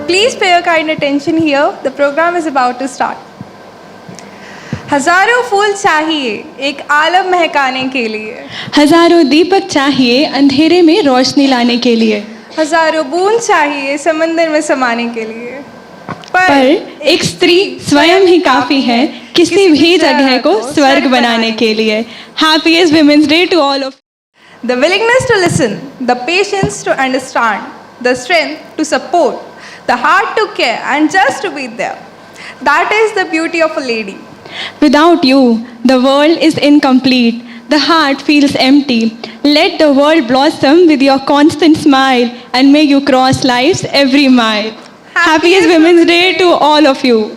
please pay your kind attention here. The program is about to start. हजारों फूल चाहिए एक आलम महकाने के लिए, हजारों दीपक चाहिए अंधेरे में रोशनी लाने के लिए, हजारों बूंद चाहिए समंदर में समाने के लिए, पर एक स्त्री स्वयं ही काफी है किसी भी जगह को स्वर्ग बनाने के लिए। Happiest Women's Day to all of you. The willingness to listen, the patience to understand, the strength to support, the heart to care and just to be there. That is the beauty of a lady. Without you, the world is incomplete. The heart feels empty. Let the world blossom with your constant smile and may you cross life's every mile. Happiest Women's Day to all of you.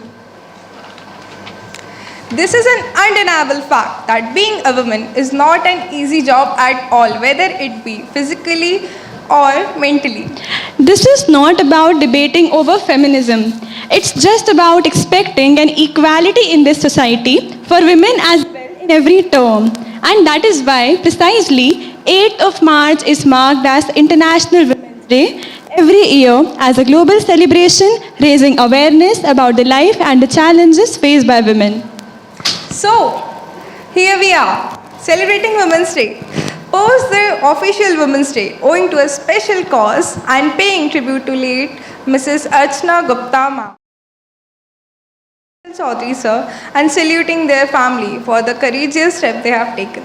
This is an undeniable fact that being a woman is not an easy job at all, whether it be physically or mentally. This is not about debating over feminism. It's just about expecting an equality in this society for women as well in every term. And that is why precisely 8th of March is marked as International Women's Day every year as a global celebration raising awareness about the life and the challenges faced by women. So, here we are, celebrating Women's Day, post the official Women's Day, owing to a special cause and paying tribute to late Mrs. Archana Gupta Ma'am, Chaudhary sir, and saluting their family for the courageous step they have taken.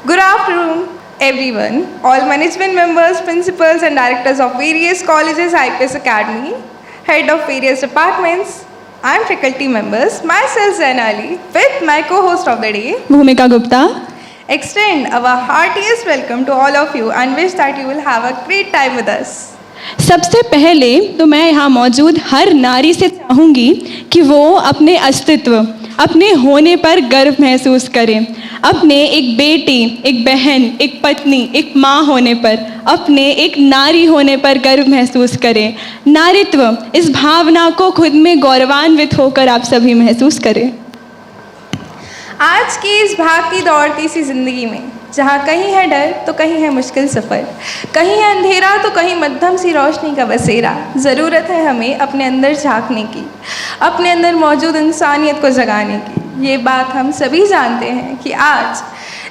Good afternoon, everyone, all management members, principals and directors of various colleges, IPS Academy, head of various departments, and faculty members, myself Zainali, with my co-host of the day, Bhumika Gupta. Extend our heartiest welcome to all of you and wish that you will have a great time with us. सबसे पहले तो मैं यहाँ मौजूद हर नारी से चाहूँगी कि वो अपने अस्तित्व, अपने होने पर गर्व महसूस करें, अपने एक बेटी, एक बहन, एक पत्नी, एक माँ होने पर, अपने एक नारी होने पर गर्व महसूस करें। नारीत्व, इस भावना को खुद में गौरवान्वित होकर आप सभी महसूस करें। आज की इस भागती दौड़ती सी जिंदगी में जहाँ कहीं है डर तो कहीं है मुश्किल सफ़र, कहीं है अंधेरा तो कहीं मध्यम सी रोशनी का बसेरा, ज़रूरत है हमें अपने अंदर झांकने की, अपने अंदर मौजूद इंसानियत को जगाने की। ये बात हम सभी जानते हैं कि आज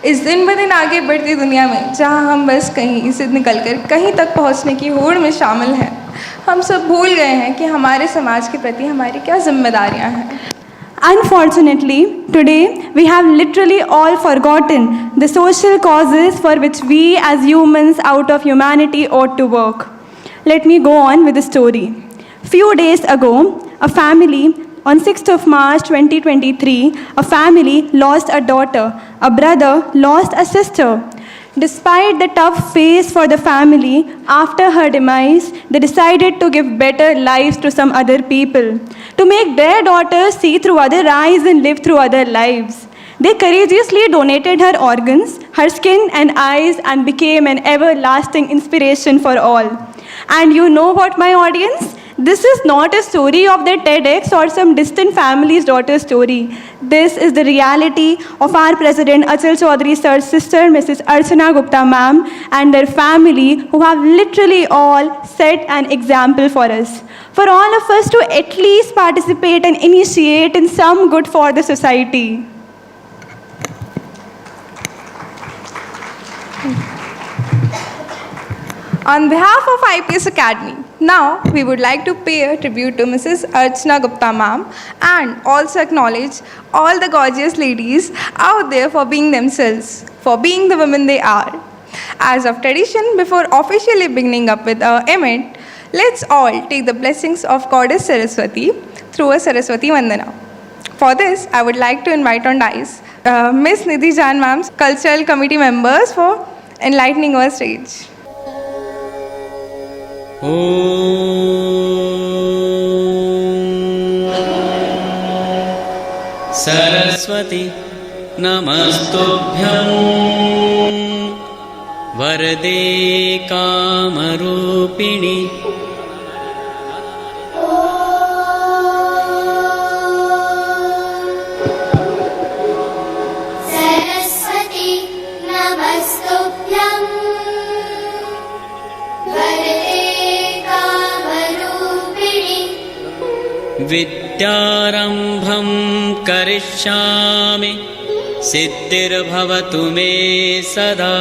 इस दिन ब दिन आगे बढ़ती दुनिया में जहाँ हम बस कहीं से निकलकर कहीं तक पहुँचने की होड़ में शामिल हैं, हम सब भूल गए हैं कि हमारे समाज के प्रति हमारी क्या जिम्मेदारियाँ हैं। Unfortunately, today we have literally all forgotten the social causes for which we as humans out of humanity ought to work. Let me go on with the story. Few days ago, a family on 6th of March 2023, a family lost a daughter, a brother lost a sister. Despite the tough phase for the family, after her demise, they decided to give better lives to some other people, to make their daughters see through other eyes and live through other lives. They courageously donated her organs, her skin and eyes, and became an everlasting inspiration for all. And you know what, my audience? This is not a story of the TEDx or some distant family's daughter story. This is the reality of our President Achal Chaudhary sir's sister, Mrs. Archana Gupta ma'am, and their family, who have literally all set an example for us. For all of us to at least participate and initiate in some good for the society. On behalf of IPS Academy, now we would like to pay a tribute to Mrs. Archana Gupta ma'am and also acknowledge all the gorgeous ladies out there for being themselves, for being the women they are. As of tradition, before officially beginning up with our event, let's all take the blessings of Goddess Saraswati through a Saraswati Vandana. For this, I would like to invite on dais Miss Nidhi Jan ma'am's cultural committee members for enlightening our stage. Saraswati नमस्तुभ्यं वरदे कामरूपिणि सरस्वती नमस्तुभ्यं वरदे कामरूपिणि विद्यारम्भं करिष्यामि सिद्धिर्भवतु मे सदा।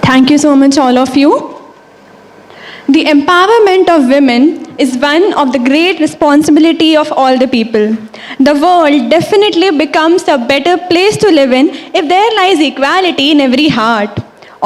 Thank you so much, all of you. The empowerment of women is one of the great responsibility of all the people. The world definitely becomes a better place to live in if there lies equality in every heart.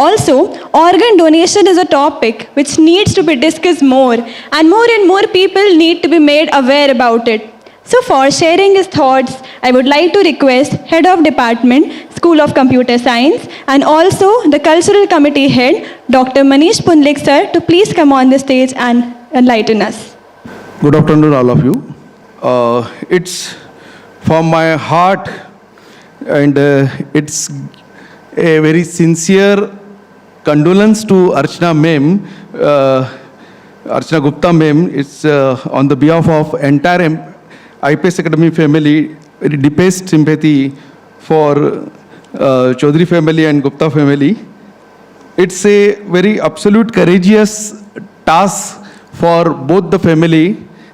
Also, organ donation is a topic which needs to be discussed more, and more people need to be made aware about it. So for sharing his thoughts, I would like to request Head of Department, School of Computer Science, and also the Cultural Committee Head, Dr. Manish Pundlik sir, to please come on the stage and enlighten us. Good afternoon, all of you. It's from my heart, and it's a very sincere condolence to Archana ma'am, Archana Gupta ma'am. It's on the behalf of entire IPS Academy family, very deepest sympathy for Chaudhary family and Gupta family. It's a very absolute courageous task for both the family.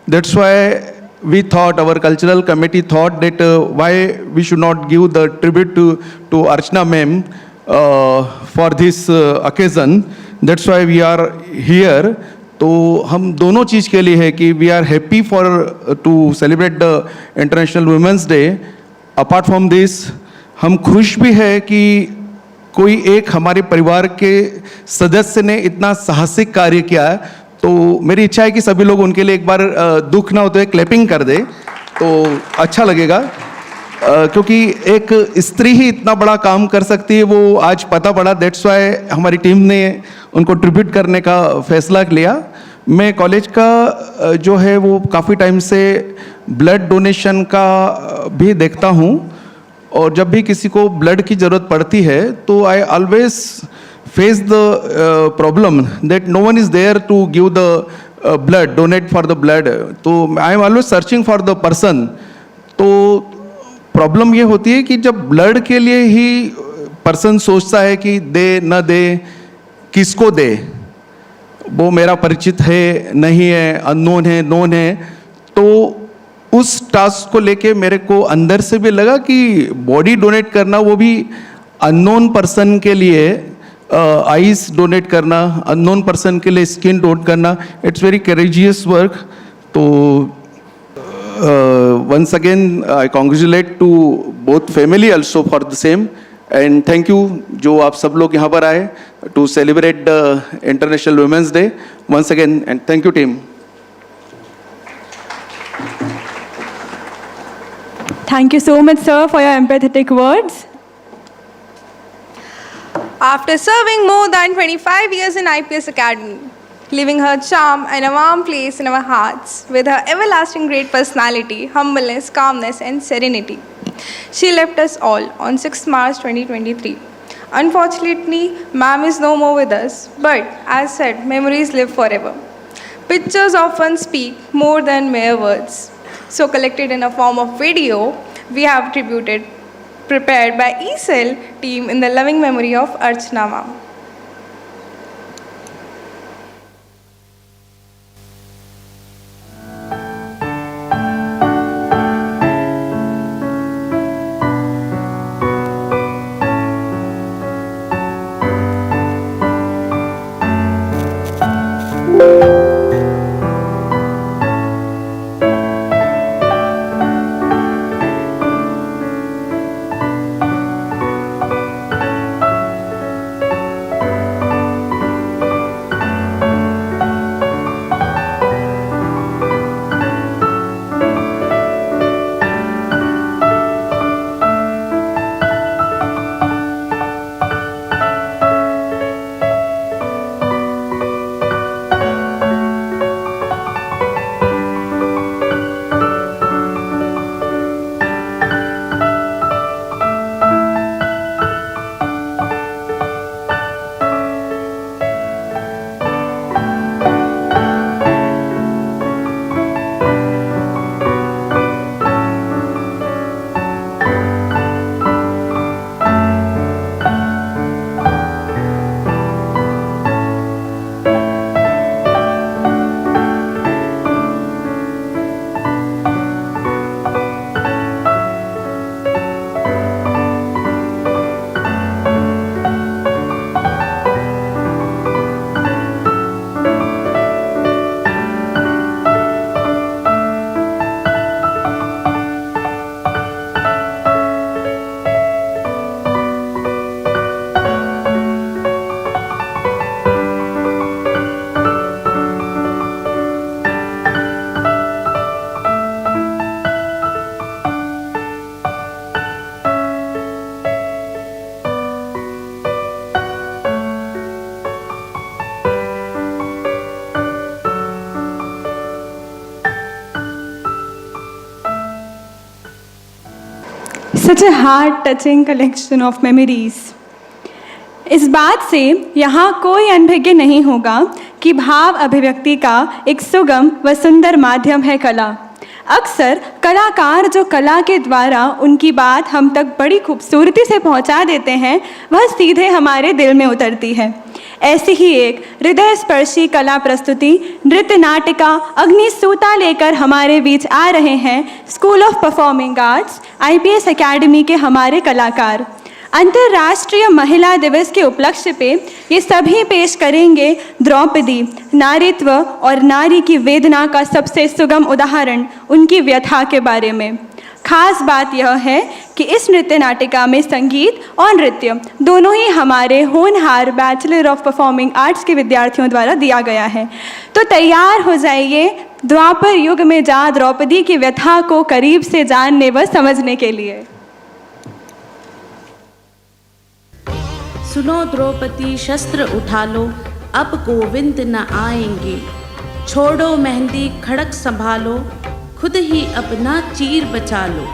That's why we thought, our cultural committee thought that why we should not give the tribute to Archana ma'am for this occasion. That's why we are here. तो हम दोनों चीज़ के लिए है कि we are happy for to celebrate the international women's day. Apart from this हम खुश भी है कि कोई एक हमारे परिवार के सदस्य ने इतना साहसिक कार्य किया है. तो मेरी इच्छा है कि सभी लोग उनके लिए एक बार दुख ना होते हुए क्लैपिंग कर दे तो अच्छा लगेगा, क्योंकि एक स्त्री ही इतना बड़ा काम कर सकती है वो आज पता पड़ा. दैट्स वाई हमारी टीम ने उनको ट्रिब्यूट करने का फैसला लिया. मैं कॉलेज का जो है वो काफ़ी टाइम से ब्लड डोनेशन का भी देखता हूँ, और जब भी किसी को ब्लड की ज़रूरत पड़ती है तो I always face the problem that no one is there to give the blood, donate for the blood. तो I am always searching for the person. तो प्रॉब्लम ये होती है कि जब ब्लड के लिए ही पर्सन सोचता है कि दे न दे, किसको दे, वो मेरा परिचित है नहीं है, अननोन है नोन है. तो उस टास्क को लेके मेरे को अंदर से भी लगा कि बॉडी डोनेट करना, वो भी अननोन पर्सन के लिए आईज डोनेट करना, अननोन पर्सन के लिए स्किन डोनेट करना, इट्स वेरी करेजियस वर्क. तो once again I congratulate to both family also for the same, and thank you जो आप सब लोग यहाँ पर आए to celebrate the International Women's Day once again, and thank you team. Thank you so much, sir, for your empathetic words. After serving more than 25 years in IPS Academy, leaving her charm and a warm place in our hearts with her everlasting great personality, humbleness, calmness and serenity, she left us all on 6th March 2023. Unfortunately, ma'am is no more with us, but as said, memories live forever. Pictures often speak more than mere words. So collected in a form of video, we have tributed prepared by ECEL team in the loving memory of Archana ma'am. such a heart-touching collection of memories. इस बात से यहाँ कोई अनभिज्ञ नहीं होगा कि भाव अभिव्यक्ति का एक सुगम व सुंदर माध्यम है कला। अक्सर कलाकार जो कला के द्वारा उनकी बात हम तक बड़ी खूबसूरती से पहुँचा देते हैं, वह सीधे हमारे दिल में उतरती है। ऐसी ही एक हृदय स्पर्शी कला प्रस्तुति नृत्य नाटिका अग्निसूता लेकर हमारे बीच आ रहे हैं school of performing arts IPS academy के हमारे कलाकार। अंतर्राष्ट्रीय महिला दिवस के उपलक्ष्य पे ये सभी पेश करेंगे द्रौपदी, नारीत्व और नारी की वेदना का सबसे सुगम उदाहरण, उनकी व्यथा के बारे में। खास बात यह है कि इस नृत्य नाटिका में संगीत और नृत्य दोनों ही हमारे होनहार बैचलर ऑफ परफॉर्मिंग आर्ट्स के विद्यार्थियों द्वारा दिया गया है। तो तैयार हो जाइए द्वापर युग में जा द्रौपदी की व्यथा को करीब से जानने व समझने के लिए। सुनो द्रौपदी शस्त्र उठा लो, अब गोविंद न आएंगे। छोड़ो मेहंदी खड़क संभालो, खुद ही अपना चीर बचा लो।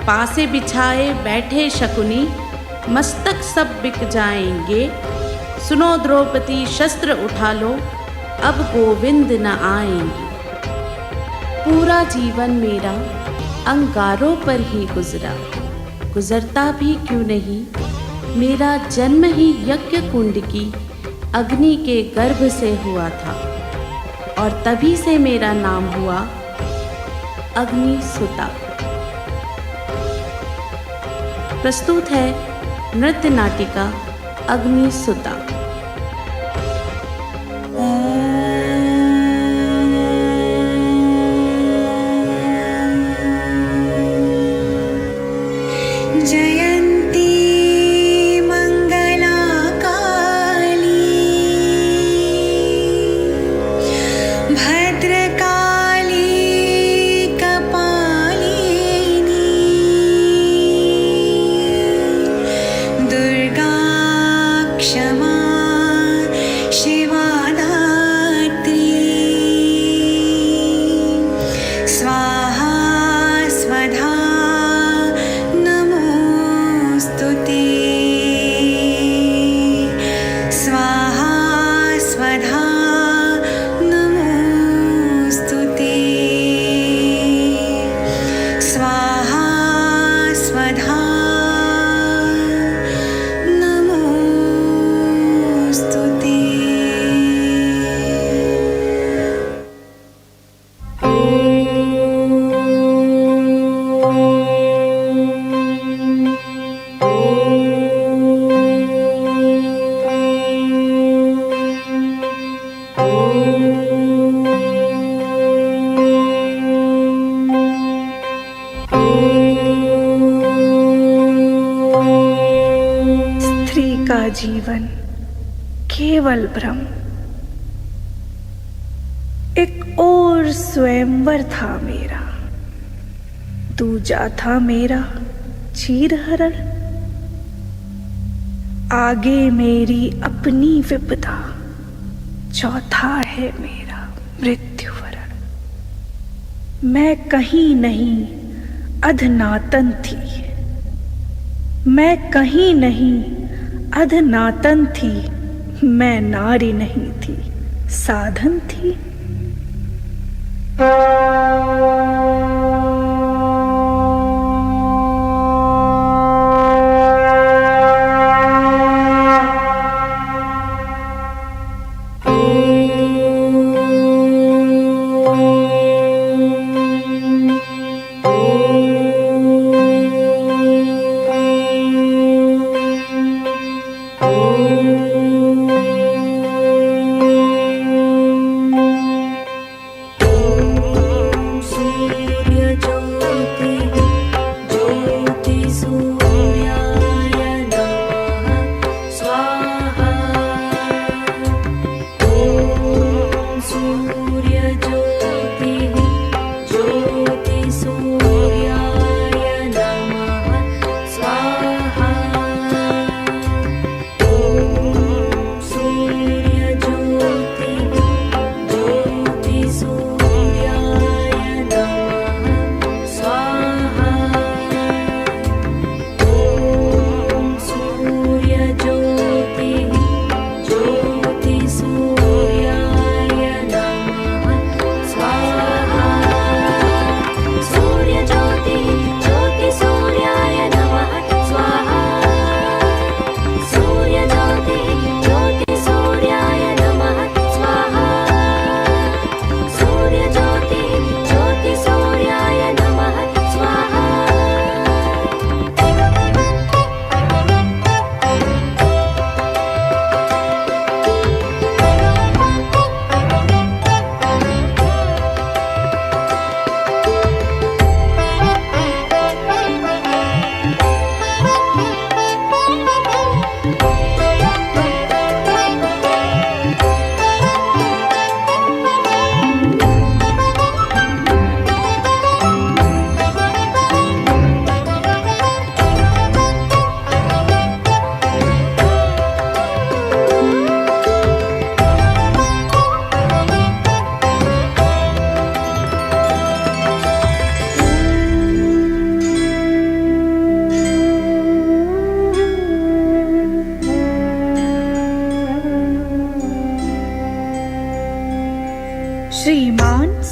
पासे बिछाए बैठे शकुनी, मस्तक सब बिक जाएंगे। सुनो द्रौपदी शस्त्र उठा लो, अब गोविंद न आएंगे। पूरा जीवन मेरा अंगारों पर ही गुजरा, गुजरता भी क्यों नहीं। मेरा जन्म ही यज्ञ कुंड की अग्नि के गर्भ से हुआ था, और तभी से मेरा नाम हुआ अग्निसुता। प्रस्तुत है नृत्य नाटिका अग्निसुता। जीवन केवल भ्रम, एक और स्वयंवर था मेरा, दूजा था मेरा चीरहरण। आगे मेरी अपनी विपदा, चौथा है मेरा मृत्युवरण। मैं कहीं नहीं अधनातन थी, मैं कहीं नहीं अधनातन थी। मैं नारी नहीं थी, साधन थी।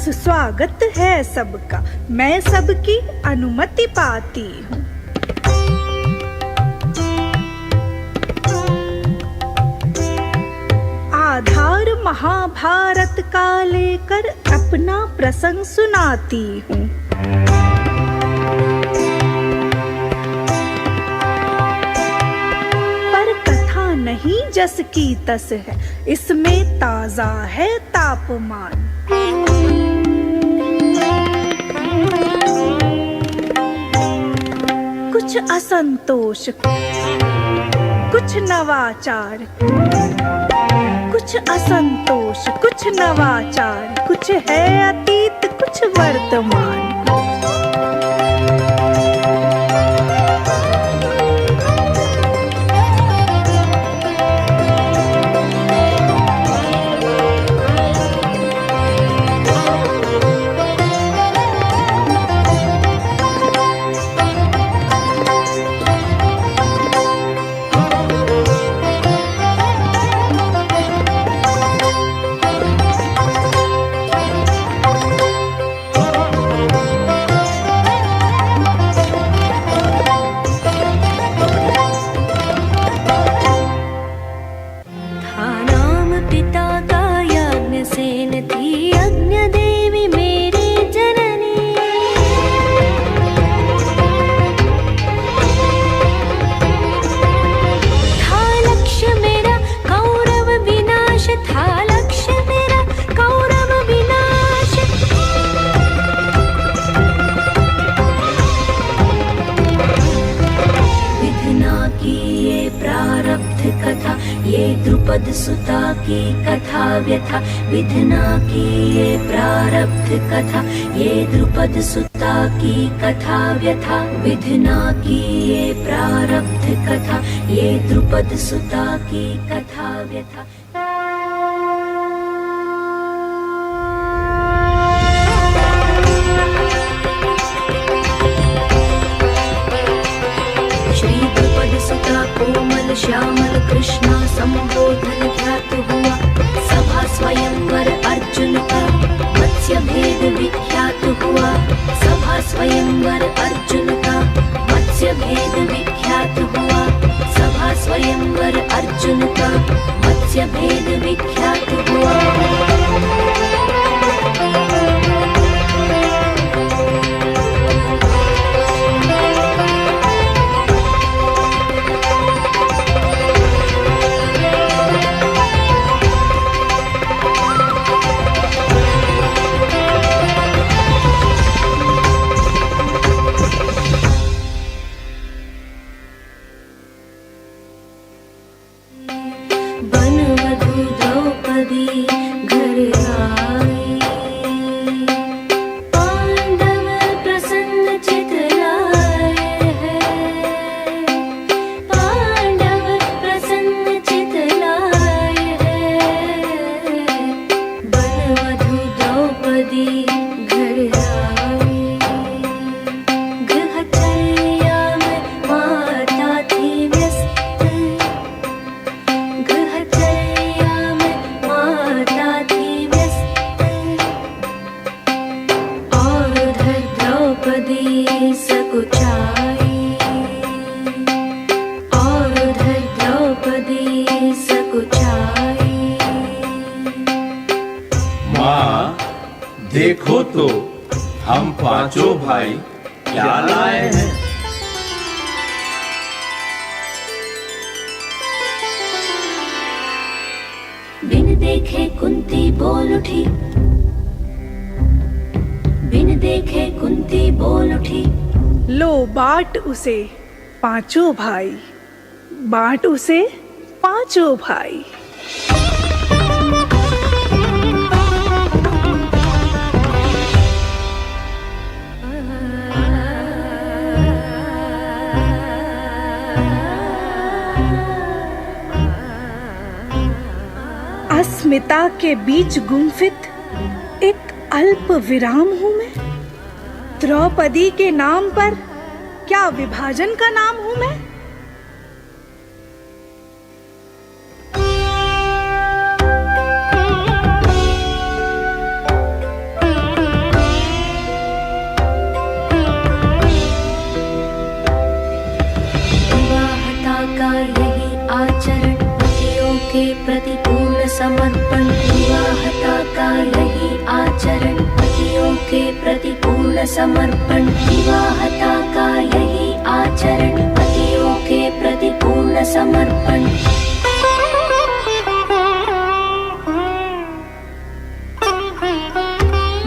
बस स्वागत है सबका, मैं सबकी अनुमति पाती हूँ। आधार महाभारत का लेकर अपना प्रसंग सुनाती हूँ। पर कथा नहीं जस की तस है, इसमें ताजा है तापमान। कुछ असंतोष, कुछ नवाचार, कुछ असंतोष, कुछ नवाचार, कुछ है अतीत, कुछ वर्तमान। द्रुपद सुता की कथा व्यथा, विधना की ये प्रारब्ध कथा, ये द्रुपद सुता की कथा व्यथा, विधना की ये प्रारब्ध कथा, ये द्रुपद सुता की कथा व्यथा। श्री द्रुपद सुता कोमल श्यामल कृष्णा संबोधन ख्यात हुआ, सभा स्वयंवर अर्जुन का मत्स्य भेद विख्यात हुआ, सभा स्वयंवर अर्जुन का मत्स्य भेद विख्यात हुआ, सभा स्वयंवर अर्जुन का मत्स्य भेद विख्यात हुआ। बनवधू द्रौपदी घर आई, पांडव प्रसन्न चित लाए हैं, पांडव प्रसन्न चित लाए हैं। बनवधू द्रौपदी घर आई, गृहचर्या में माता थी व्यस्त, गृहचर्या में माता थी व्यस्त, और उधर द्रौपदी सकुचाई, और उधर द्रौपदी सकुचाई। माँ देखो तो हम पांचों भाई क्या लाए हैं। बिन देखे कुंती बोल उठी, बिन देखे कुंती बोल उठी, लो बांट उसे पांचों भाई, बांट उसे पांचों भाई। अस्मिता के बीच गुम्फित एक अल्प विराम हूं मैं। द्रौपदी के नाम पर क्या विभाजन का नाम हूं मैं। का यही आचरण, पतियों के प्रति पूर्ण समर्पण। विवाहता का यही आचरण, पतियों के प्रति पूर्ण समर्पण। विवाहता का यही आचरण, पतियों के प्रति पूर्ण समर्पण।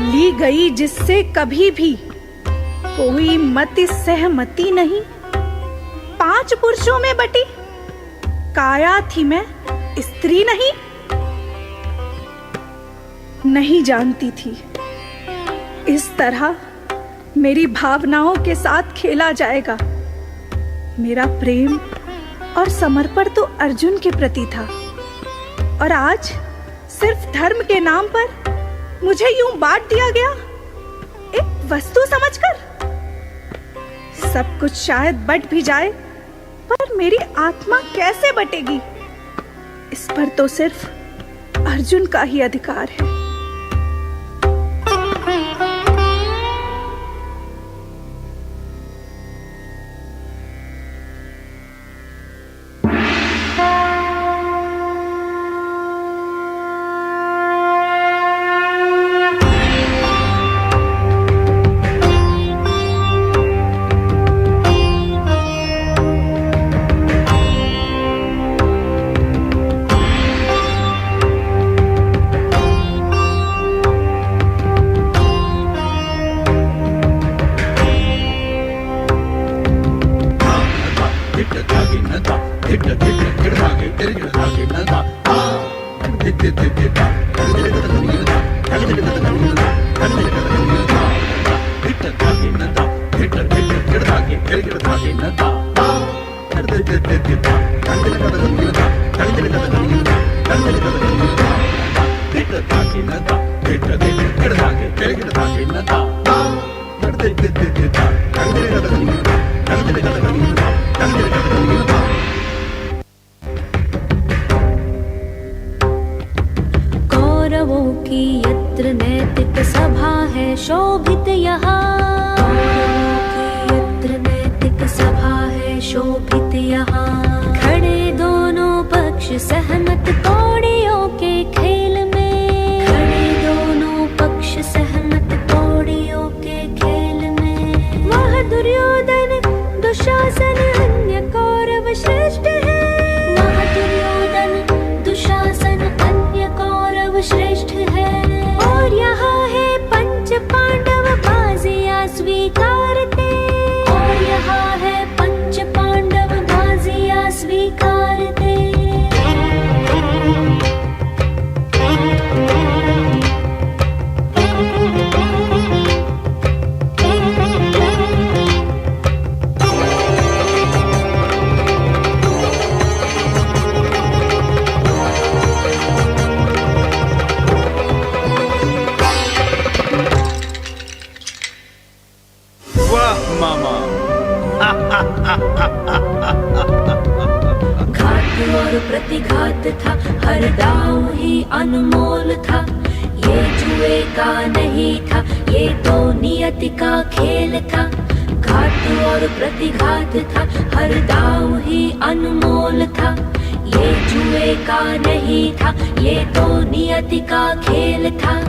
ली गई जिससे कभी भी कोई मति सहमति नहीं, 5 पुरुषों में बटी काया थी मैं स्त्री नहीं जानती थी इस तरह मेरी भावनाओं के साथ खेला जाएगा। मेरा प्रेम और समर्पण तो अर्जुन के प्रति था, और आज सिर्फ धर्म के नाम पर मुझे यूं बांट दिया गया, एक वस्तु समझकर। सब कुछ शायद बट भी जाए, पर मेरी आत्मा कैसे बटेगी, इस पर तो सिर्फ अर्जुन का ही अधिकार है। कौरवों की यत्र नैतिक सभा है शोभित यहाँ, कौरवों की यत्र नैतिक सभा है शोभित यहाँ। खड़े दोनों पक्ष सहमत कौड़ियों के खेल में, खड़े दोनों पक्ष सहमत कौड़ियों के खेल में। वह दुर्योधन दुशासन अन्य कौरव श्रेष्ठ है, वह दुर्योधन दुशासन अन्य कौरव श्रेष्ठ है। और यहाँ है पंच पांडव बाजियां स्वीकारते, और यहाँ है पंच पांडव बाजियां स्वीकारते। वाह मामा। घात और प्रतिघात था, हर दांव ही अनमोल था। ये जुए का नहीं था, ये तो नियति का खेल था। घात और प्रतिघात था, हर दांव ही अनमोल था। ये जुए का नहीं था, ये तो नियति का खेल था।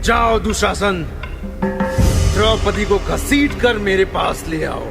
जाओ दुशासन, द्रौपदी को घसीट कर मेरे पास ले आओ।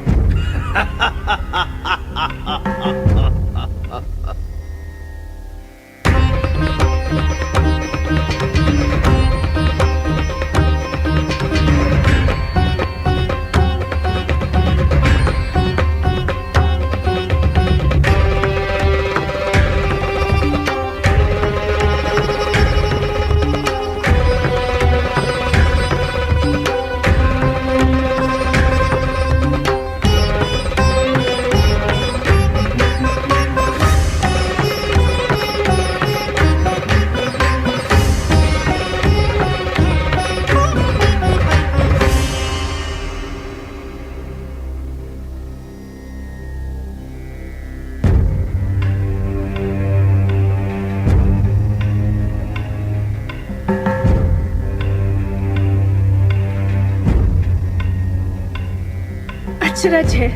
अचरज है,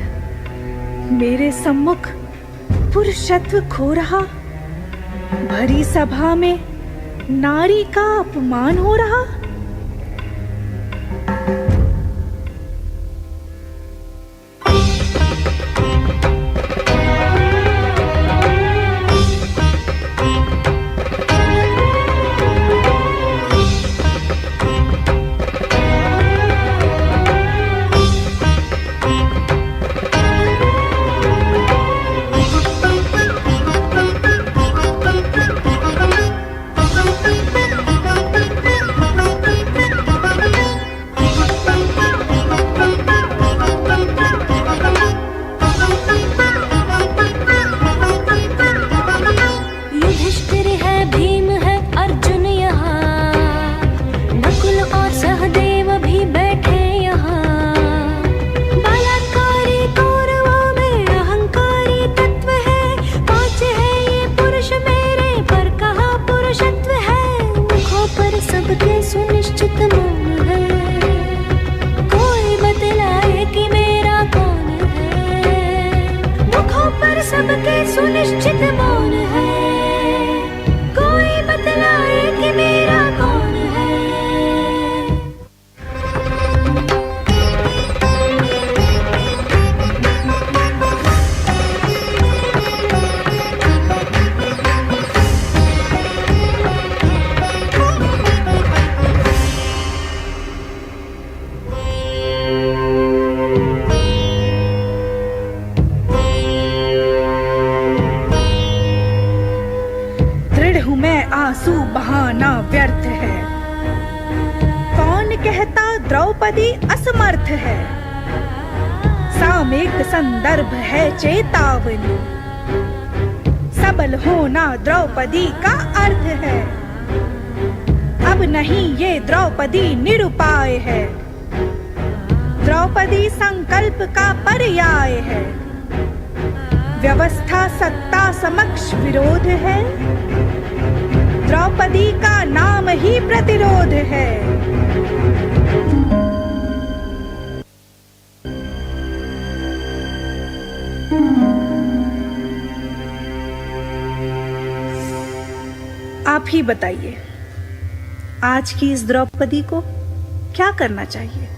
मेरे सम्मुख पुरुषत्व खो रहा, भरी सभा में नारी का अपमान हो रहा। सबके सुनिश्चित मौन है, कोई बतलाए कि मेरा कौन है। आंसू बहाना व्यर्थ है, कौन कहता द्रौपदी असमर्थ है। सामयिक संदर्भ है चेतावनी, सबल होना द्रौपदी का अर्थ है। अब नहीं ये द्रौपदी निरुपाय है, द्रौपदी संकल्प का पर्याय है। व्यवस्था सत्ता समक्ष विरोध है, द्रौपदी का नाम ही प्रतिरोध है। आप ही बताइए, आज की इस द्रौपदी को क्या करना चाहिए?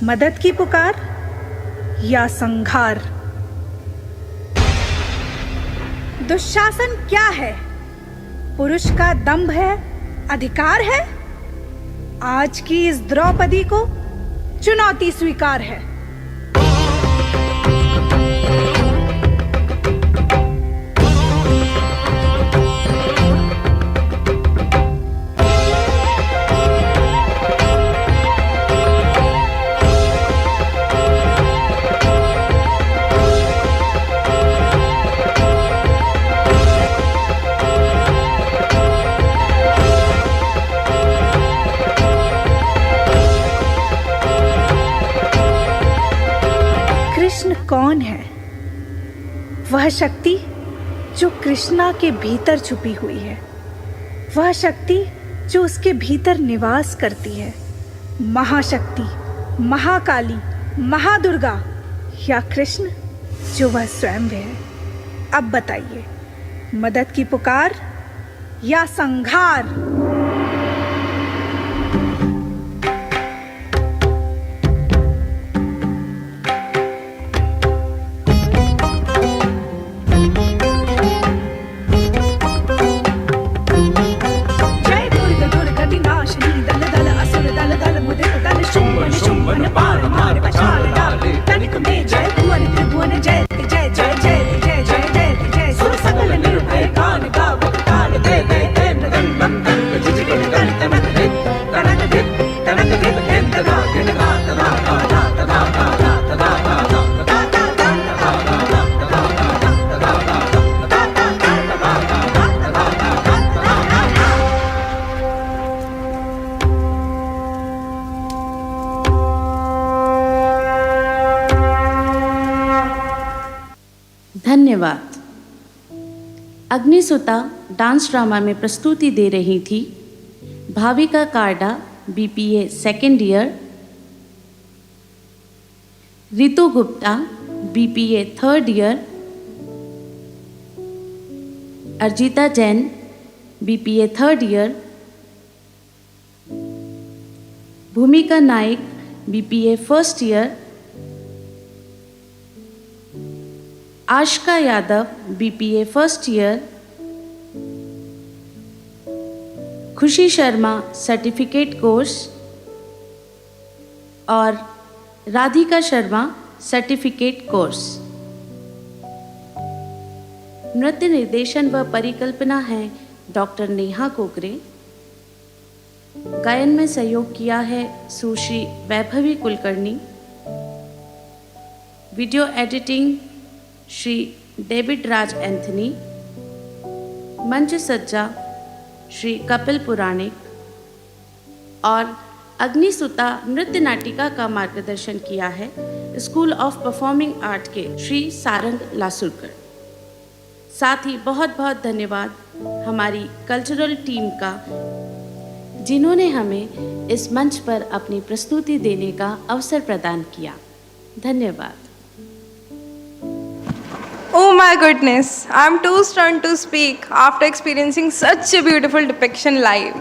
मदद की पुकार या संहार? दुशासन क्या है? पुरुष का दंभ है, अधिकार है? आज की इस द्रौपदी को चुनौती स्वीकार है। कौन है वह शक्ति जो कृष्णा के भीतर छुपी हुई है, वह शक्ति जो उसके भीतर निवास करती है? महाशक्ति, महाकाली, महादुर्गा या कृष्ण जो वह स्वयं है? अब बताइए, मदद की पुकार या संहार? धन्यवाद। अग्निसुता डांस ड्रामा में प्रस्तुति दे रही थी Bhavika Karda, BPA second year. Ritu Gupta BPA third year, Arjita Jain BPA third year, Bhumika Naik BPA first year, Aashka Yadav BPA first year, Khushi Sharma certificate course और राधिका शर्मा सर्टिफिकेट कोर्स। नृत्य निर्देशन व परिकल्पना है डॉक्टर नेहा कोकरे। गायन में सहयोग किया है Sushri Vaibhavi Kulkarni. Video editing Shri David Raj Anthony. मंच सज्जा श्री कपिल पुराणिक और अग्निसुता नृत्य नाटिका का मार्गदर्शन किया है स्कूल ऑफ परफॉर्मिंग आर्ट के श्री सारंग लासुरकर। साथ ही बहुत बहुत धन्यवाद हमारी कल्चरल टीम का, जिन्होंने हमें इस मंच पर अपनी प्रस्तुति देने का अवसर प्रदान किया। धन्यवाद। Oh my goodness, I'm too stunned to speak after experiencing such a beautiful depiction live.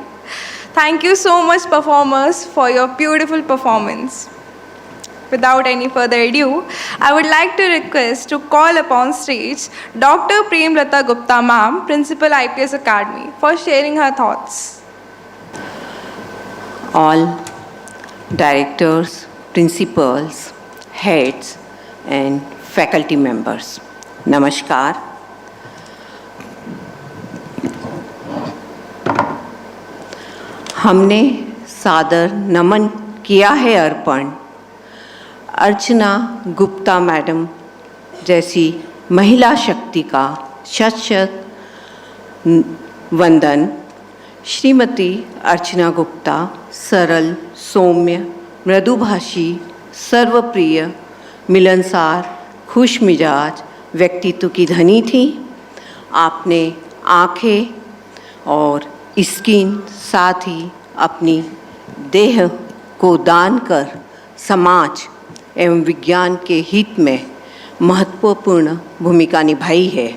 Thank you so much, performers, for your beautiful performance. Without any further ado, I would like to request to call upon stage Dr. Premlata Gupta Ma'am, Principal IPS Academy, for sharing her thoughts. All directors, principals, heads and faculty members, नमस्कार। हमने सादर नमन किया है अर्पण अर्चना Gupta madam जैसी महिला शक्ति का शत शत वंदन। श्रीमती अर्चना गुप्ता सरल, सौम्य, मृदुभाषी, सर्वप्रिय, मिलनसार, खुश मिजाज व्यक्तित्व की धनी थी। आपने आँखें और स्किन साथ ही अपनी देह को दान कर समाज एवं विज्ञान के हित में महत्वपूर्ण भूमिका निभाई है,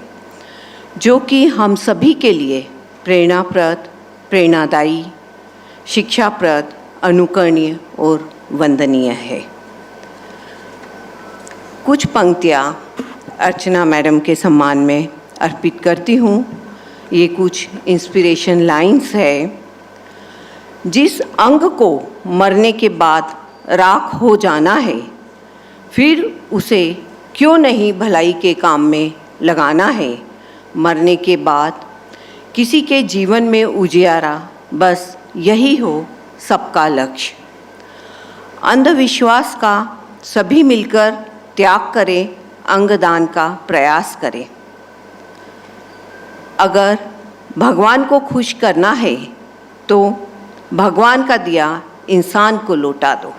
जो कि हम सभी के लिए प्रेरणाप्रद, प्रेरणादायी, शिक्षाप्रद, अनुकरणीय और वंदनीय है। कुछ पंक्तियाँ अर्चना मैडम के सम्मान में अर्पित करती हूँ। ये कुछ इंस्पिरेशन लाइंस है। जिस अंग को मरने के बाद राख हो जाना है, फिर उसे क्यों नहीं भलाई के काम में लगाना है। मरने के बाद किसी के जीवन में उजियारा, बस यही हो सबका लक्ष्य। अंधविश्वास का सभी मिलकर त्याग करें, अंगदान का प्रयास करें। अगर भगवान को खुश करना है तो भगवान का दिया इंसान को लौटा दो।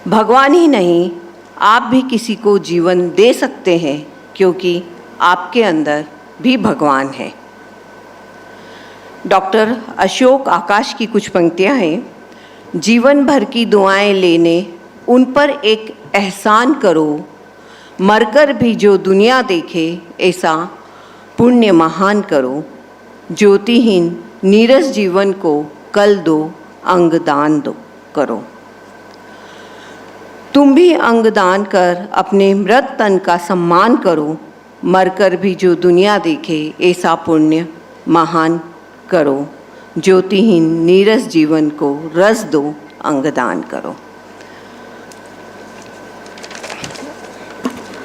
भगवान ही नहीं, आप भी किसी को जीवन दे सकते हैं, क्योंकि आपके अंदर भी भगवान है। डॉक्टर अशोक आकाश की कुछ पंक्तियाँ हैं। जीवन भर की दुआएं लेने, उन पर एक एहसान करो, मरकर भी जो दुनिया देखे ऐसा पुण्य महान करो। ज्योतिहीन नीरस जीवन को कल दो, अंगदान दो करो। तुम भी अंगदान कर अपने मृत तन का सम्मान करो, मरकर भी जो दुनिया देखे ऐसा पुण्य महान करो। ज्योतिहीन नीरस जीवन को रस दो, अंगदान करो।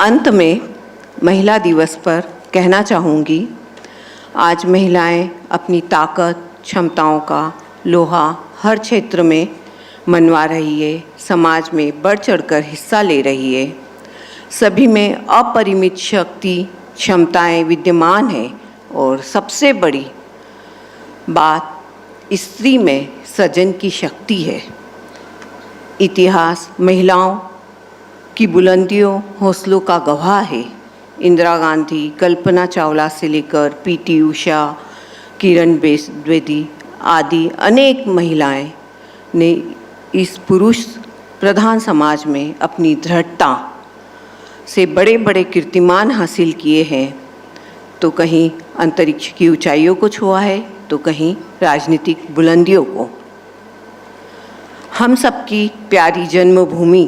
अंत में महिला दिवस पर कहना चाहूँगी, आज महिलाएं अपनी ताकत, क्षमताओं का लोहा हर क्षेत्र में मनवा रही है, समाज में बढ़ चढ़कर हिस्सा ले रही है। सभी में अपरिमित शक्ति, क्षमताएं विद्यमान हैं और सबसे बड़ी बात, स्त्री में सृजन की शक्ति है। इतिहास महिलाओं की बुलंदियों, हौसलों का गवाह है। इंदिरा गांधी, कल्पना चावला से लेकर PT उषा, किरण द्विवेदी आदि अनेक महिलाएं ने इस पुरुष प्रधान समाज में अपनी दृढ़ता से बड़े बड़े कीर्तिमान हासिल किए हैं, तो कहीं अंतरिक्ष की ऊंचाइयों को छुआ है तो कहीं राजनीतिक बुलंदियों को। हम सबकी प्यारी जन्मभूमि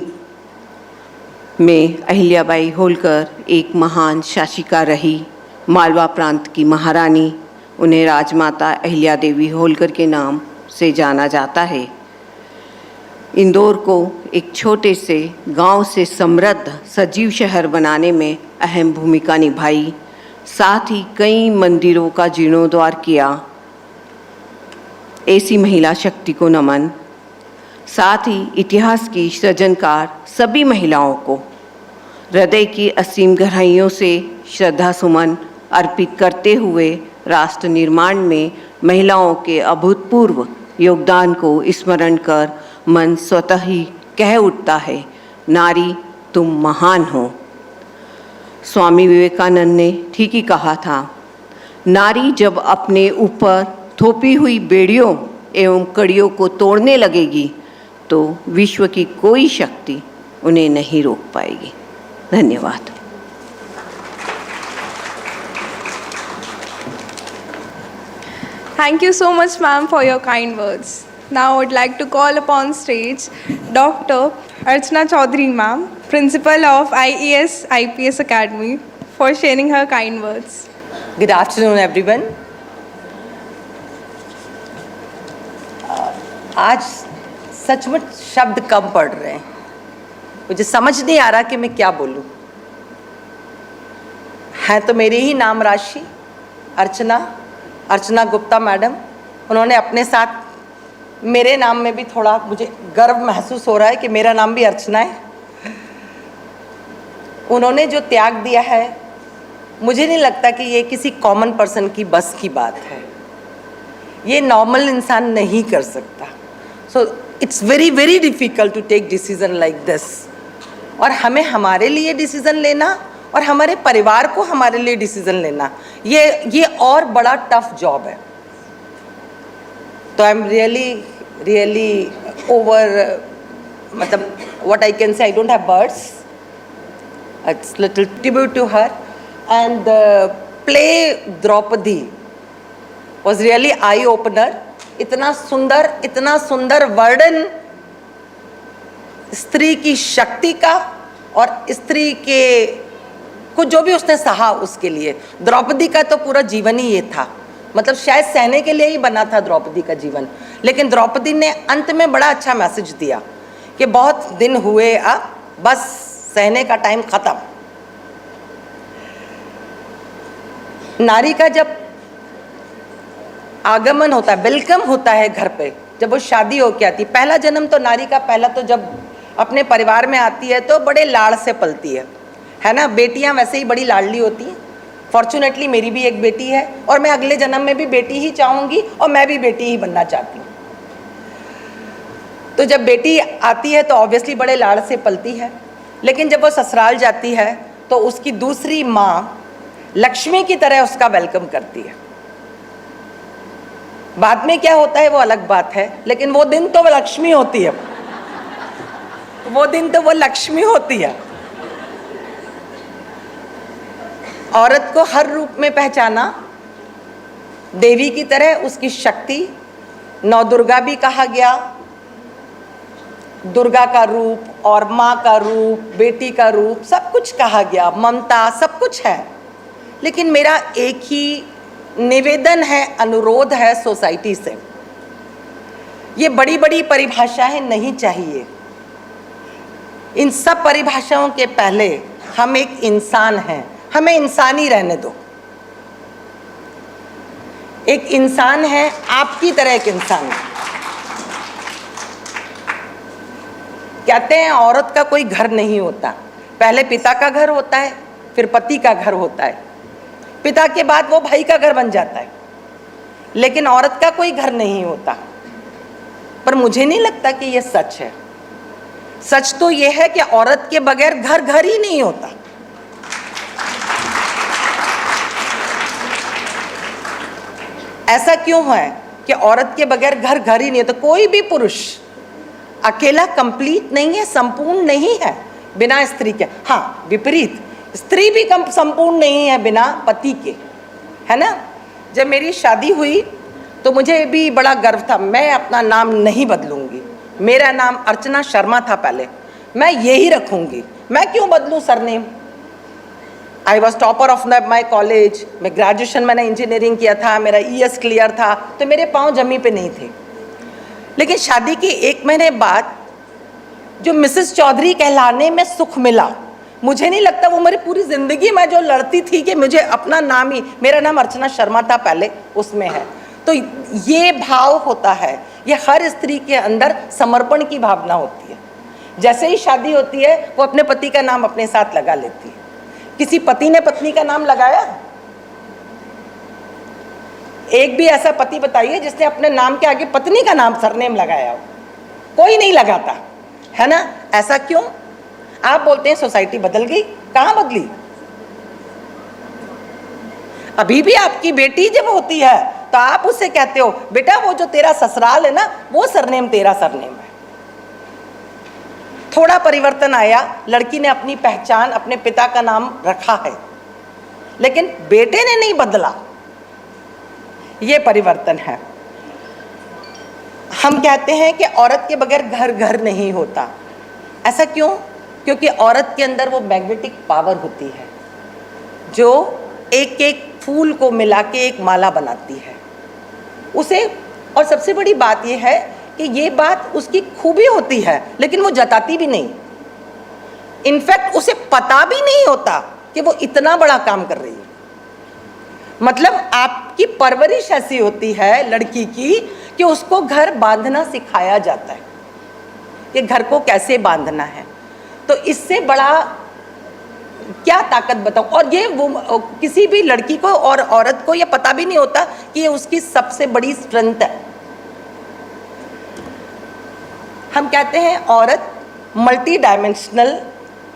में अहिल्याबाई होलकर एक महान शासिका रही, मालवा प्रांत की महारानी। उन्हें राजमाता अहिल्या देवी होलकर के नाम से जाना जाता है। इंदौर को एक छोटे से गांव से समृद्ध सजीव शहर बनाने में अहम भूमिका निभाई, साथ ही कई मंदिरों का जीर्णोद्धार किया। ऐसी महिला शक्ति को नमन। साथ ही इतिहास की सृजनकार सभी महिलाओं को हृदय की असीम गहराइयों से श्रद्धा सुमन अर्पित करते हुए राष्ट्र निर्माण में महिलाओं के अभूतपूर्व योगदान को स्मरण कर मन स्वतः ही कह उठता है, नारी तुम महान हो। स्वामी विवेकानंद ने ठीक ही कहा था, नारी जब अपने ऊपर थोपी हुई बेड़ियों एवं कड़ियों को तोड़ने लगेगी तो विश्व की कोई शक्ति उन्हें नहीं रोक पाएगी। धन्यवाद। Thank you so much, ma'am, for your kind words. Now I would like to call upon stage Dr. Archana Chaudhary, ma'am, Principal of IES IPS Academy, for sharing her kind words. Good afternoon, everyone. आज सचमुच शब्द कम पड़ रहे हैं, मुझे समझ नहीं आ रहा कि मैं क्या बोलूं। हैं तो मेरी ही नाम राशि अर्चना गुप्ता मैडम। उन्होंने अपने साथ मेरे नाम में भी थोड़ा मुझे गर्व महसूस हो रहा है कि मेरा नाम भी अर्चना है। उन्होंने जो त्याग दिया है, मुझे नहीं लगता कि ये किसी कॉमन पर्सन की बस की बात है। ये नॉर्मल इंसान नहीं कर सकता। So it's very very difficult to take decision like this. और हमें हमारे लिए डिसीजन लेना और हमारे परिवार को हमारे लिए डिसीजन लेना, ये और बड़ा टफ जॉब है। तो आई एम रियली ओवर, मतलब what I can say, I don't have words. It's little tribute to her. And the play Draupadi was really eye opener. इतना सुंदर वर्णन स्त्री की शक्ति का और स्त्री के को जो भी उसने सहा उसके लिए। द्रौपदी का तो पूरा जीवन ही ये था, मतलब शायद सहने के लिए ही बना था द्रौपदी का जीवन। लेकिन द्रौपदी ने अंत में बड़ा अच्छा मैसेज दिया कि बहुत दिन हुए, अब बस सहने का टाइम खत्म। नारी का जब आगमन होता है, वेलकम होता है घर पे, जब वो शादी होके आती है, पहला जन्म तो नारी का पहला तो जब अपने परिवार में आती है तो बड़े लाड़ से पलती है ना। बेटियां वैसे ही बड़ी लाडली होती हैं। फॉर्चुनेटली मेरी भी एक बेटी है और मैं अगले जन्म में भी बेटी ही चाहूँगी और मैं भी बेटी ही बनना चाहती हूँ। तो जब बेटी आती है तो ऑब्वियसली बड़े लाड़ से पलती है, लेकिन जब वो ससुराल जाती है तो उसकी दूसरी माँ लक्ष्मी की तरह उसका वेलकम करती है। बाद में क्या होता है वो अलग बात है, लेकिन वो दिन तो वो लक्ष्मी होती है, वो दिन तो वो लक्ष्मी होती है। औरत को हर रूप में पहचाना, देवी की तरह उसकी शक्ति, नौ दुर्गा भी कहा गया। दुर्गा का रूप और माँ का रूप, बेटी का रूप, सब कुछ कहा गया, ममता सब कुछ है। लेकिन मेरा एक ही निवेदन है, अनुरोध है सोसाइटी से, ये बड़ी बड़ी परिभाषाएं नहीं चाहिए। इन सब परिभाषाओं के पहले हम एक इंसान हैं, हमें इंसानी रहने दो। एक इंसान है, आपकी तरह एक इंसान है। कहते हैं औरत का कोई घर नहीं होता, पहले पिता का घर होता है, फिर पति का घर होता है, पिता के बाद वो भाई का घर बन जाता है। लेकिन औरत का कोई घर नहीं होता। पर मुझे नहीं लगता कि ये सच है। सच तो ये है कि औरत के बगैर घर घर ही नहीं होता। ऐसा क्यों है कि औरत के बगैर घर घर ही नहीं होता? कोई भी पुरुष अकेला कंप्लीट नहीं है, संपूर्ण नहीं है बिना स्त्री के। हाँ, विपरीत, स्त्री भी संपूर्ण नहीं है बिना पति के, है ना। जब मेरी शादी हुई तो मुझे भी बड़ा गर्व था। मैं अपना नाम नहीं बदलूंगी, मेरा नाम अर्चना शर्मा था पहले, मैं यही रखूंगी, मैं क्यों बदलूं surname. I was topper of my college, मैं ग्रेजुएशन मैंने इंजीनियरिंग किया था, मेरा ES क्लियर था, तो मेरे पाँव जमी पे नहीं थे। लेकिन शादी के 1 महीने बाद जो मिसेस चौधरी कहलाने में सुख मिला, मुझे नहीं लगता वो मेरी पूरी ज़िंदगी में जो लड़ती थी कि मुझे अपना नाम ही, मेरा नाम अर्चना शर्मा था पहले, उसमें है। तो ये भाव होता है, ये हर स्त्री के अंदर समर्पण की भावना होती है। जैसे ही शादी होती है वो अपने पति का नाम अपने साथ लगा लेती है। किसी पति ने पत्नी का नाम लगाया? एक भी ऐसा पति बताइए जिसने अपने नाम के आगे पत्नी का नाम सरनेम लगाया हो? कोई नहीं लगाता, है ना। ऐसा क्यों? आप बोलते हैं सोसाइटी बदल गई, कहाँ बदली? अभी भी आपकी बेटी जब होती है तो आप उससे कहते हो बेटा वो जो तेरा ससुराल है ना, वो सरनेम तेरा सरनेम है। थोड़ा परिवर्तन आया, लड़की ने अपनी पहचान अपने पिता का नाम रखा है, लेकिन बेटे ने नहीं बदला। ये परिवर्तन है। हम कहते हैं कि औरत के बगैर घर घर नहीं होता। ऐसा क्यों? क्योंकि औरत के अंदर वो मैग्नेटिक पावर होती है जो एक एक फूल को मिला के एक माला बनाती है उसे। और सबसे बड़ी बात ये है कि ये बात उसकी खूबी होती है, लेकिन वो जताती भी नहीं। इनफैक्ट उसे पता भी नहीं होता कि वो इतना बड़ा काम कर रही है। मतलब आपकी परवरिश ऐसी होती है लड़की की कि उसको घर बांधना सिखाया जाता है कि घर को कैसे बांधना है। तो इससे बड़ा क्या ताकत बताऊं। और ये वो किसी भी लड़की को और औरत को ये पता भी नहीं होता कि ये उसकी सबसे बड़ी स्ट्रेंथ है। हम कहते हैं औरत मल्टी डायमेंशनल,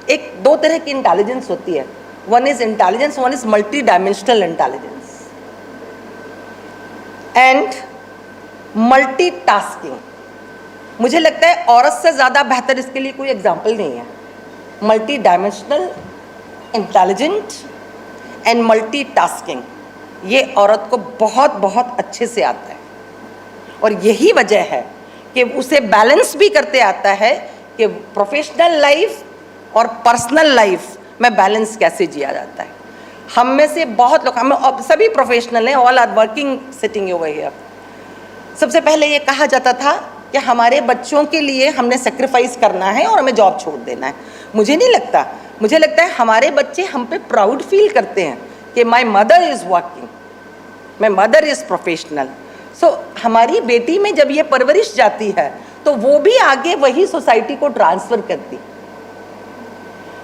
एक 2 तरह की इंटेलिजेंस होती है। One is intelligence, one is multi dimensional intelligence and multitasking. मुझे लगता है औरत से ज़्यादा बेहतर इसके लिए कोई एग्जाम्पल नहीं है। Multi dimensional, intelligent and multitasking, ये औरत को बहुत बहुत अच्छे से आता है। और यही वजह है कि उसे बैलेंस भी करते आता है कि प्रोफेशनल लाइफ और पर्सनल लाइफ में बैलेंस कैसे जिया जाता है। हम में से बहुत लोग, हम सभी प्रोफेशनल हैं, all are working sitting over here. सबसे पहले ये कहा जाता था कि हमारे बच्चों के लिए हमने सेक्रीफाइस करना है और हमें जॉब छोड़ देना है। मुझे नहीं लगता, मुझे लगता है हमारे बच्चे हम पे प्राउड फील करते हैं कि my mother is working, my mother is professional. So हमारी बेटी में जब ये परवरिश जाती है तो वो भी आगे वही सोसाइटी को ट्रांसफ़र करती।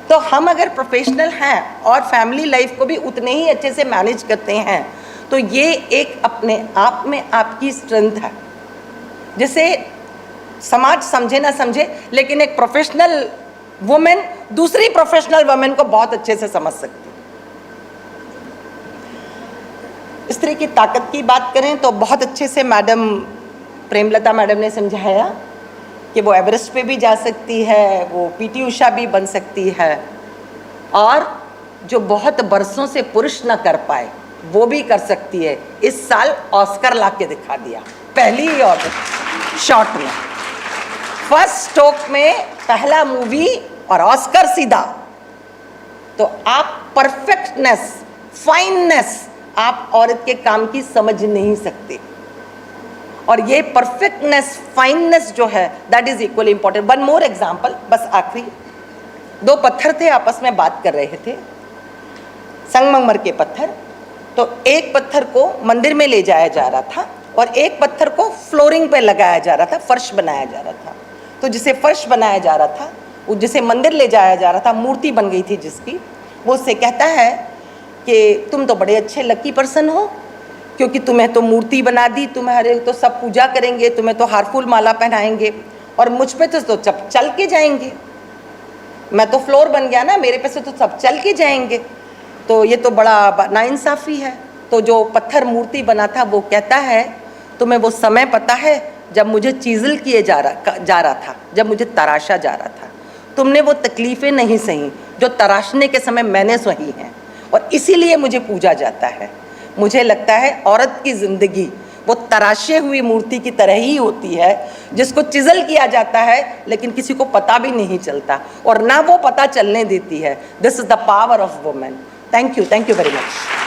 तो हम अगर प्रोफेशनल हैं और फैमिली लाइफ को भी उतने ही अच्छे से मैनेज करते हैं तो ये एक अपने आप में आपकी स्ट्रेंथ है, जिसे समाज समझे ना समझे, लेकिन एक प्रोफेशनल वुमेन दूसरी प्रोफेशनल वुमेन को बहुत अच्छे से समझ सकती है। स्त्री की ताकत की बात करें तो बहुत अच्छे से मैडम प्रेमलता मैडम ने समझाया कि वो एवरेस्ट पे भी जा सकती है, वो PT उषा भी बन सकती है, और जो बहुत बरसों से पुरुष न कर पाए वो भी कर सकती है। इस साल ऑस्कर ला के दिखा दिया, पहली ही ऑर्डर शॉट में, फर्स्ट स्ट्रोक में पहला मूवी और ऑस्कर सीधा। तो आप परफेक्टनेस, फाइननेस आप औरत के काम की समझ नहीं सकते, और ये परफेक्टनेस, फाइननेस जो है that is equally important. One more example, बस आखिरी। 2 पत्थर थे, आपस में बात कर रहे थे, संगमरमर के पत्थर। तो एक पत्थर को मंदिर में ले जाया जा रहा था और एक पत्थर को फ्लोरिंग पे लगाया जा रहा था, फर्श बनाया जा रहा था। तो जिसे फर्श बनाया जा रहा था, वो जिसे मंदिर ले जाया जा रहा था, मूर्ति बन गई थी जिसकी, वो उससे कहता है कि तुम तो बड़े अच्छे लकी पर्सन हो, क्योंकि तुम्हें तो मूर्ति बना दी, तुम्हारे तो सब पूजा करेंगे, तुम्हें तो हार फूल माला पहनाएंगे, और मुझ पे तो चल के जाएंगे। मैं तो फ्लोर बन गया ना, मेरे पे से तो सब चल के जाएंगे, तो ये तो बड़ा नाइंसाफ़ी है। तो जो पत्थर मूर्ति बना था वो कहता है तुम्हें वो समय पता है जब मुझे चीजल किए जा रहा था, जब मुझे तराशा जा रहा था। तुमने वो तकलीफ़ें नहीं सही जो तराशने के समय मैंने सही हैं, और इसीलिए मुझे पूजा जाता है। मुझे लगता है औरत की ज़िंदगी वो तराशे हुई मूर्ति की तरह ही होती है, जिसको चिजल किया जाता है लेकिन किसी को पता भी नहीं चलता, और ना वो पता चलने देती है। This is the power of women. Thank you very much.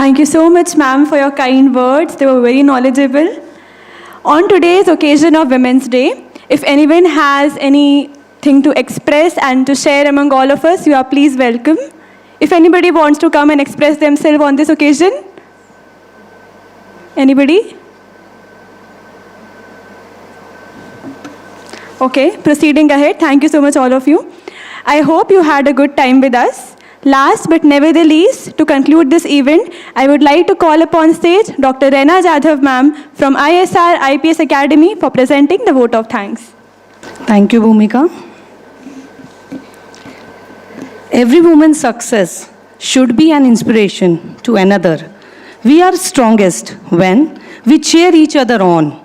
Thank you so much, ma'am, for your kind words. They were very knowledgeable. On today's occasion of Women's Day, if anyone has anything to express and to share among all of us, you are please welcome. If anybody wants to come and express themselves on this occasion? Anybody? Okay, proceeding ahead. Thank you so much, all of you. I hope you had a good time with us. Last but never the least, to conclude this event, I would like to call upon stage Dr. Reena Jadhav ma'am from ISR IPS Academy for presenting the vote of thanks. Thank you, Bhumika. Every woman's success should be an inspiration to another. We are strongest when we cheer each other on.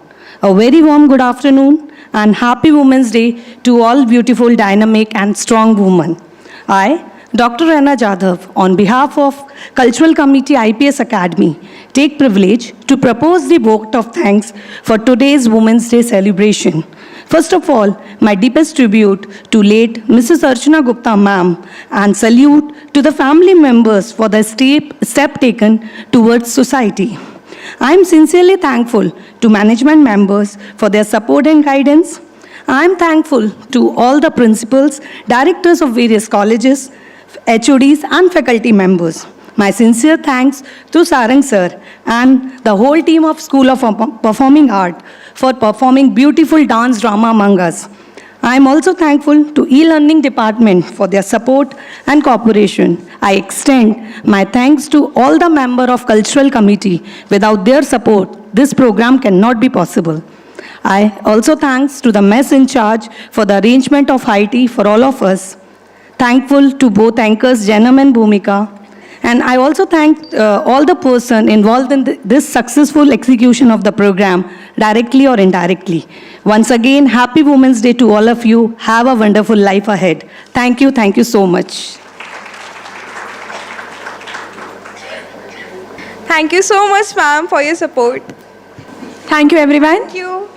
A very warm good afternoon and happy Women's Day to all beautiful, dynamic and strong women. I, Dr. Reena Jadhav, on behalf of Cultural Committee IPS Academy, take privilege to propose the vote of thanks for today's Women's Day celebration. First of all, my deepest tribute to late Mrs. Archana Gupta ma'am, and salute to the family members for the step taken towards society. I am sincerely thankful to management members for their support and guidance. I am thankful to all the principals, directors of various colleges, HODs and faculty members. My sincere thanks to Sarang sir and the whole team of School of Performing Art for performing beautiful dance drama among us. I am also thankful to e-learning department for their support and cooperation. I extend my thanks to all the members of Cultural Committee. Without their support, this program cannot be possible. I also thanks to the mess in charge for the arrangement of high tea for all of us. Thankful to both anchors Janam and Bhumika. And I also thank all the person involved in this successful execution of the program, directly or indirectly. Once again, happy Women's Day to all of you. Have a wonderful life ahead. Thank you so much. Thank you so much, ma'am, for your support. Thank you, everyone. Thank you.